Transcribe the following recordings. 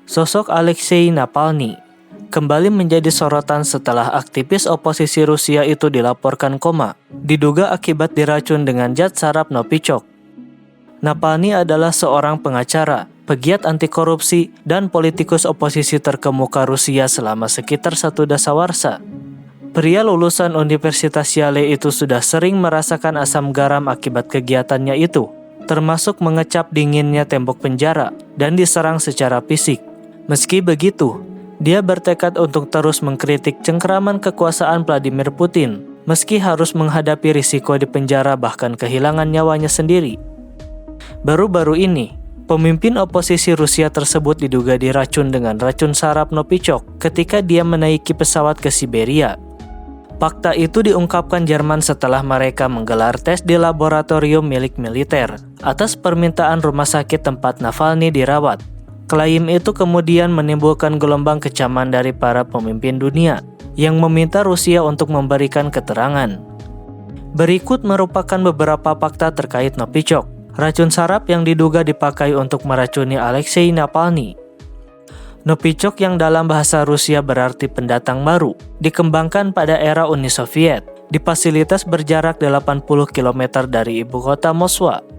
Sosok Alexei Navalny kembali menjadi sorotan setelah aktivis oposisi Rusia itu dilaporkan koma, diduga akibat diracun dengan zat saraf Novichok. Navalny adalah seorang pengacara, pegiat anti korupsi, dan politikus oposisi terkemuka Rusia selama sekitar 1 dasawarsa. Pria lulusan Universitas Yale itu sudah sering merasakan asam garam akibat kegiatannya itu, termasuk mengecap dinginnya tembok penjara dan diserang secara fisik. Meski begitu, dia bertekad untuk terus mengkritik cengkeraman kekuasaan Vladimir Putin, meski harus menghadapi risiko di penjara bahkan kehilangan nyawanya sendiri. Baru-baru ini, pemimpin oposisi Rusia tersebut diduga diracun dengan racun saraf Novichok ketika dia menaiki pesawat ke Siberia. Fakta itu diungkapkan Jerman setelah mereka menggelar tes di laboratorium milik militer atas permintaan rumah sakit tempat Navalny dirawat. Klaim itu kemudian menimbulkan gelombang kecaman dari para pemimpin dunia yang meminta Rusia untuk memberikan keterangan. Berikut merupakan beberapa fakta terkait Novichok, racun saraf yang diduga dipakai untuk meracuni Alexei Navalny. Novichok yang dalam bahasa Rusia berarti pendatang baru, dikembangkan pada era Uni Soviet di fasilitas berjarak 80 km dari ibu kota Moskwa.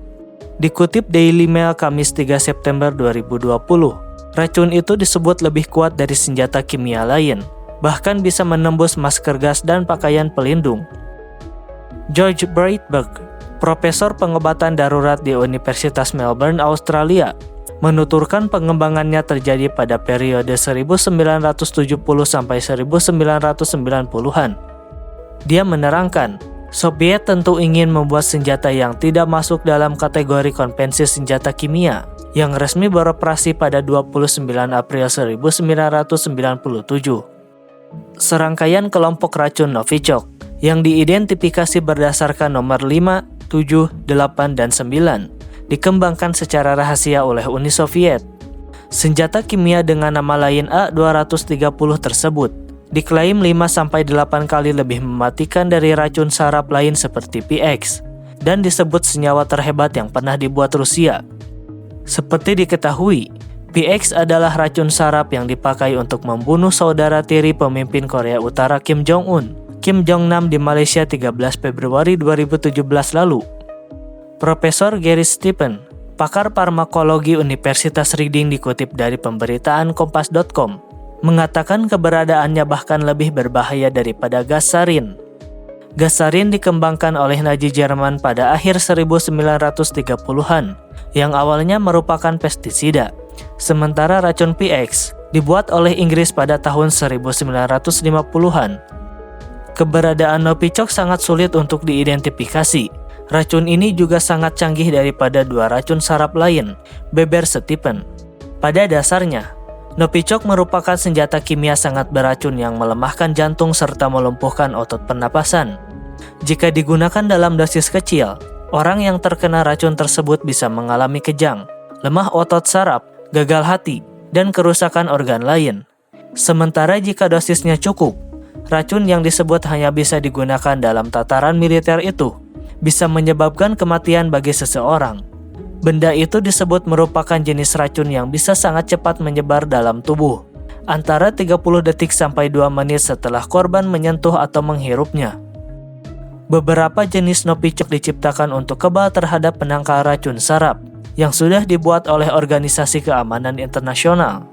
Dikutip Daily Mail Kamis 3 September 2020, racun itu disebut lebih kuat dari senjata kimia lain, bahkan bisa menembus masker gas dan pakaian pelindung. George Breitbart, profesor pengobatan darurat di Universitas Melbourne, Australia, menuturkan pengembangannya terjadi pada periode 1970 sampai 1990-an. Dia menerangkan, Soviet tentu ingin membuat senjata yang tidak masuk dalam kategori konvensi senjata kimia yang resmi beroperasi pada 29 April 1997. Serangkaian kelompok racun Novichok yang diidentifikasi berdasarkan nomor 5, 7, 8, dan 9 dikembangkan secara rahasia oleh Uni Soviet. Senjata kimia dengan nama lain A-230 tersebut diklaim 5-8 kali lebih mematikan dari racun saraf lain seperti PX dan disebut senyawa terhebat yang pernah dibuat Rusia. Seperti diketahui, PX adalah racun saraf yang dipakai untuk membunuh saudara tiri pemimpin Korea Utara Kim Jong-un, Kim Jong-nam di Malaysia 13 Februari 2017 lalu. Profesor Gary Stephen, pakar farmakologi Universitas Reading dikutip dari pemberitaan Kompas.com, mengatakan keberadaannya bahkan lebih berbahaya daripada gas sarin. Gas sarin dikembangkan oleh Nazi Jerman pada akhir 1930-an, yang awalnya merupakan pestisida. Sementara racun PX dibuat oleh Inggris pada tahun 1950-an. Keberadaan Novichok sangat sulit untuk diidentifikasi. Racun ini juga sangat canggih daripada 2 racun saraf lain, beber Stephen. Pada dasarnya, Novichok merupakan senjata kimia sangat beracun yang melemahkan jantung serta melumpuhkan otot pernapasan. Jika digunakan dalam dosis kecil, orang yang terkena racun tersebut bisa mengalami kejang, lemah otot saraf, gagal hati, dan kerusakan organ lain. Sementara jika dosisnya cukup, racun yang disebut hanya bisa digunakan dalam tataran militer itu bisa menyebabkan kematian bagi seseorang. Benda itu disebut merupakan jenis racun yang bisa sangat cepat menyebar dalam tubuh, antara 30 detik sampai 2 menit setelah korban menyentuh atau menghirupnya. Beberapa jenis Novichok diciptakan untuk kebal terhadap penangkal racun saraf yang sudah dibuat oleh Organisasi Keamanan Internasional.